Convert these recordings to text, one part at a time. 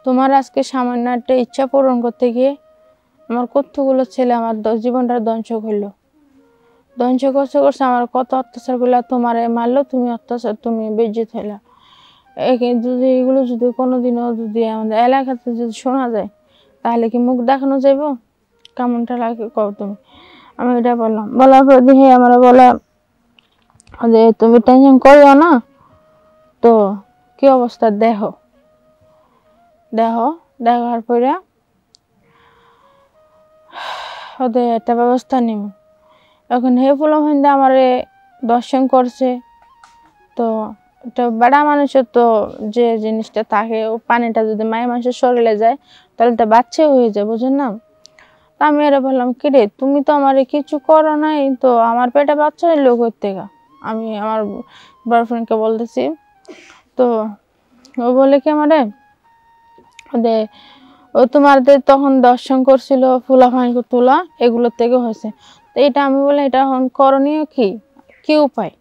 তোমার আজকে সামান্য একটা ইচ্ছা পূরণ করতে গিয়ে আমার কতগুলো ছেলে আমার জীবনটা ধ্বংস করলো। ধ্বংস করছে করছে আমার কত অত্যাচার করলো, তোমারে মারলো, তুমি অত্যাচার, তুমি বেজ্জিত হইলা। যদি এগুলো যদি কোনোদিনও যদি আমাদের এলাকাতে যদি শোনা যায় তাহলে কি মুখ দেখানো যাইব? কেমনটা লাগে কও তুমি? আমি এটা বললাম, বলার পর দিয়ে আমার বলে যে তুমি টেনশন করিও না, তো কি অবস্থা দেখো দেখার পরে ওদের একটা ব্যবস্থা নিব। এখন হে ফুলমহিন্দা আমারে দর্শন করছে, তো এটা বেড়া মানুষের তো যে জিনিসটা থাকে, ও পানিটা যদি মায়ের মানুষের শরীরে যায় তাহলে তো বাচ্চা হয়ে যায়, বুঝেন না? তা আমি এরা বললাম, কিরে তুমি তো আমারে কিছু করো নাই, তো আমার পেটে বাচ্চা এলো কোথা থেকে? আমি আমার বয়ফ্রেন্ডকে বলতেছি, তো ও বলে কি আমারে ও তোমাদের তখন দর্শন করছিল ফুলা ফাঁকি তোলা, এগুলোর থেকে হয়েছে। তো এটা আমি বলে এটা এখন করণীয় কি উপায়?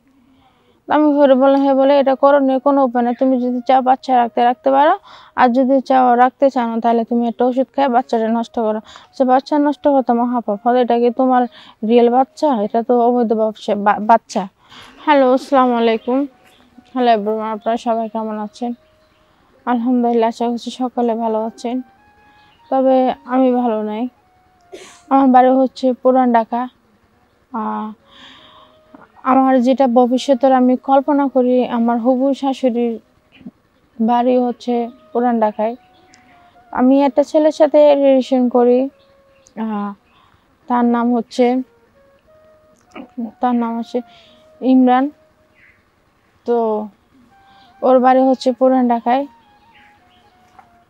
আমি ঘরে বললাম, হ্যাঁ বলে এটা করণীয় কোনো উপায় না, তুমি যদি চাও বাচ্চা রাখতে পারো, আর যদি রাখতে চাও না তাহলে তুমি একটা ওষুধ খায় বাচ্চাটা নষ্ট করো। সে বাচ্চা নষ্ট করতো মহাপাপ, ফলে এটা কি তোমার রিয়েল বাচ্চা? এটা তো অবৈধ বাচ্চা। হ্যালো, আসসালামু আলাইকুম। হ্যালো এভরিওয়ান, আপনারা সবাই কেমন আছেন? আলহামদুলিল্লাহ, আশা করছি সকলে ভালো আছেন। তবে আমি ভালো নাই। আমার বাড়ি হচ্ছে পুরান ঢাকা। আমার যেটা ভবিষ্যতের আমি কল্পনা করি, আমার হবু শাশুড়ির বাড়ি হচ্ছে পুরান ঢাকায়। আমি একটা ছেলের সাথে রিলেশন করি, তার নাম হচ্ছে ইমরান। তো ওর বাড়ি হচ্ছে পুরান ঢাকায়।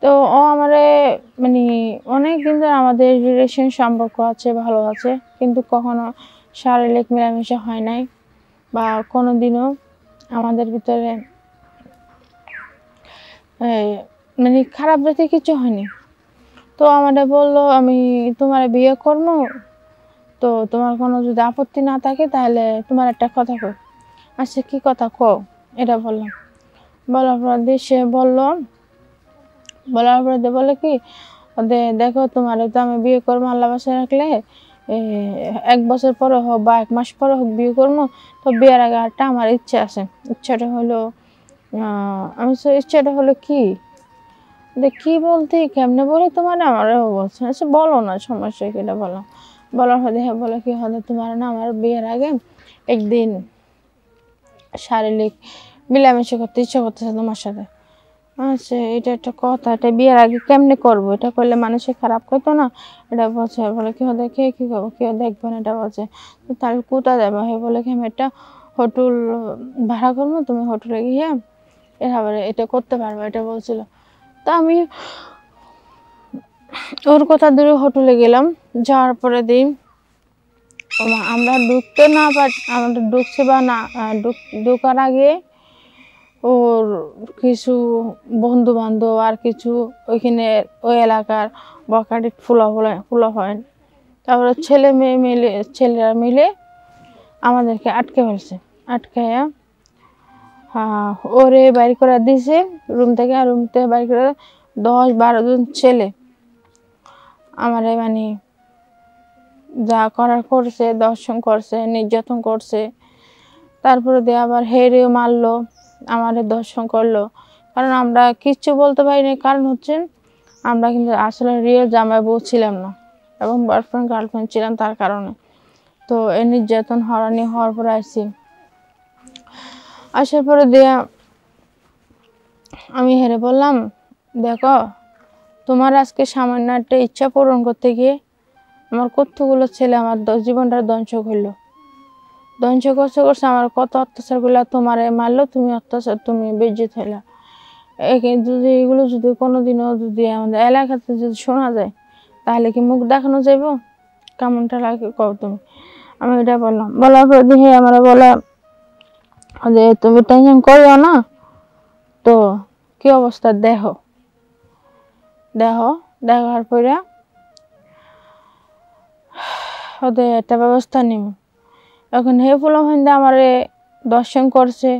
তো ও আমারে মানে অনেক দিন ধরে আমাদের রিলেশন সম্পর্ক আছে, ভালো আছে, কিন্তু কখনো শারীরিক মেলামেশা হয় নাই বা কোনোদিনও আমাদের ভিতরে মানে খারাপ জাতীয় কিছু হয়নি। তো আমাদের বললো আমি তোমার বিয়ে করবো, তো তোমার কোনো যদি আপত্তি না থাকে তাহলে তোমার একটা কথা কও। আচ্ছা কি কথা কও? এটা বললাম। বলার পর সে বলার পর বলে কি, দেখো তোমার তো আমি বিয়ে করবো, আল্লাহ বাসায় রাখলে 1 বছর পরে হোক বা 1 মাস পরে হোক বিয়ে করবো। তো বিয়ের আগে একটা আমার ইচ্ছা আছে। ইচ্ছাটা হলো ইচ্ছাটা হলো কি বলতে কেমনে বলে তোমার আমারও বলছে, আচ্ছা বলো না, সমস্যা কি? এটা বললাম। বলার পর বলে কি হবে, তোমার না আমার বিয়ের আগে একদিন শারীরিক মিলামেশা করতে ইচ্ছা করতেছে তোমার সাথে। আচ্ছা এটা একটা কথা, এটা বিয়ের আগে কেমনে করবো? এটা করলে মানুষের খারাপ করতো না? এটা বলছে। বলে কি দেখে কি করবো, কেউ দেখবো না, এটা বলছে। তাহলে কোথায় যাবো? বলে কি আমি একটা হোটেল ভাড়া করবো, তুমি হোটেলে গিয়ে এটা করতে পারবো, এটা বলছিল। তা আমি ওর কথা ধরে হোটেলে গেলাম। যাওয়ার পরে দিন আমরা ঢুকতে না আমরা ঢুকছি বা না ঢোকার আগে ওর কিছু বন্ধু বান্ধব আর কিছু ওইখানে ওই এলাকার বকাটি ফুলা হয়, তারপরে ছেলেরা মিলে আমাদেরকে আটকে ফেলছে। আটকাইয়া ওরে বাইর করে দিয়েছে রুম থেকে। বাইর করে 10-12 জন ছেলে আমারে মানে যা করার করছে, দর্শন করছে, নির্যাতন করছে। তারপরে দিয়ে আবার হেরেও মারলো, আমাদের দর্শন করলো। কারণ আমরা কিচ্ছু বলতে পারিনি, কারণ হচ্ছে আমরা কিন্তু আসলে রিয়েল জামাই বউ ছিলাম না এবং বয়ফ্রেন্ড গার্লফ্রেন্ড ছিলাম তার কারণে। তো এই নির্যাতন হয়রানি হওয়ার পরে আসার পরে দিয়ে আমি হেরে বললাম, দেখো তোমার আজকে সামান্য একটা ইচ্ছা পূরণ করতে গিয়ে আমার কতগুলো ছেলে আমার জীবনটা ধ্বংস করলো। ধ্বংস করছে আমার কত অত্যাচার করলো, তোমারে মারলো, তুমি অত্যাচার, তুমি বেজ্জিত হইলা। যদি এগুলো যদি কোনোদিনও যদি আমাদের এলাকাতে যদি শোনা যায় তাহলে কি মুখ দেখানো যাইব? কেমনটা লাগে কও তুমি? আমি এটা বললাম। বলার পর দিয়ে আমার বলে যে তুমি টেনশন করিও না, তো কি অবস্থা দেখার পরে ওদের একটা ব্যবস্থা নিব। এখন হে ফুলমহিন্দা আমারে দর্শন করছে,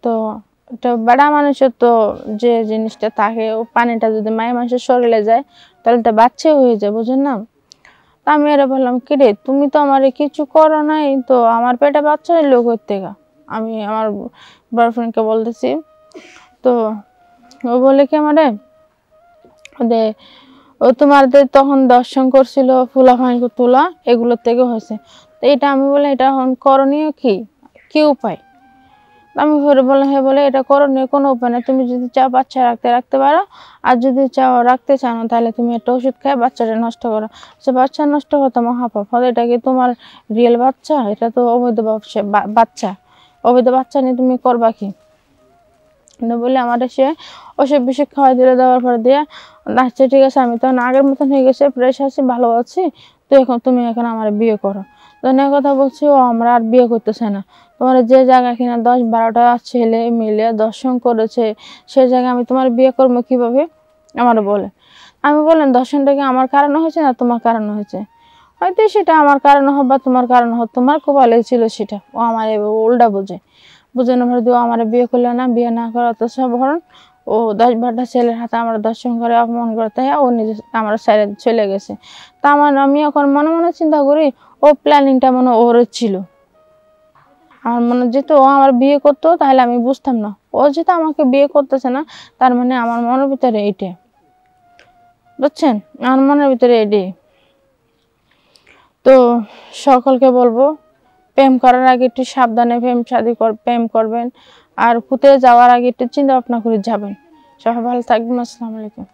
তো একটা বেড়া মানুষের তো যে জিনিসটা থাকে, ও পানিটা যদি মায়ের মানুষের শরীরে যায় তাহলে তো বাচ্চা হয়ে যায়, বুঝেন না? তা আমি এরা বললাম, কি রে তুমি তো আমার কিছু করো নাই, তো আমার পেটে বাচ্চা এলো কই থেকে? আমি আমার বয়ফ্রেন্ডকে বলতেছি। তো ও বলে কি আমারে যে ও তোমাদের তখন দর্শন করছিল ফুলাফাইন তোলা, এগুলোর থেকে হয়েছে। তো এটা আমি বলে এটা এখন করণীয় কি, কি উপায়? আমি ঘরে বললাম, হ্যাঁ বলে এটা করণীয় কোনো উপায় না, তুমি যদি চাও বাচ্চা রাখতে পারো, আর যদি চাও রাখতে চাও না তাহলে তুমি একটা ওষুধ খায় বাচ্চাটা নষ্ট করো। সে বাচ্চা নষ্ট করতো মহাপাপ, ফলে এটা কি তোমার রিয়েল বাচ্চা? এটা তো অবৈধ বাচ্চা, অবৈধ বাচ্চা নিয়ে তুমি করবা কি? বলে আমার সে ওসব বিষয় খাওয়াই দিলে, দেওয়ার পর দিয়ে আচ্ছা ঠিক আছে, আমি তখন আগের মতন হয়ে গেছে, ফ্রেশ আছি, ভালো আছি, তো তুমি এখন আমার বিয়ে করো। তখন কথা বলছি, ও আমরা আর বিয়ে করতেছে না, তোমার যে জায়গায় কিনা 10-12টা ছেলে মিলে দর্শন করেছে, সে জায়গায় আমি তোমার বিয়ে করবো কিভাবে? আমার বলে। আমি বললাম, দর্শনটা কি আমার কারণে হয়েছে না তোমার কারণে হয়েছে? হয়তো সেটা আমার কারণে হোক বা তোমার কারণে হোক, তোমার কপালে ছিল সেটা। ও আমার উল্টা বোঝে, বুঝানো ভরে দিও আমার বিয়ে করলে না, বিয়ে না করা তো সব ধরুন ও 10-12টা ছেলের হাতে আমার দর্শন করে অপমান করে, তাই ও নিজে আমার সাইডে চলে গেছে। তা আমি এখন মনে মনে চিন্তা করি, ও প্ল্যানিংটা মনে ওর ছিল। আমার মনে যেহেতু ও আমার বিয়ে করতো তাহলে আমি বুঝতাম না, ও যেহেতু আমাকে বিয়ে করতেছে না, তার মানে আমার মনের ভিতরে এইটাই, বুঝছেন? আমার মনের ভিতরে এটাই। তো সকলকে বলবো, প্রেম করার আগে একটু সাবধানে প্রেম করবেন, আর খুঁতে যাওয়ার আগে একটু চিন্তা ভাবনা করে যাবেন। সবাই ভালো থাকবেন। আসসালামু আলাইকুম।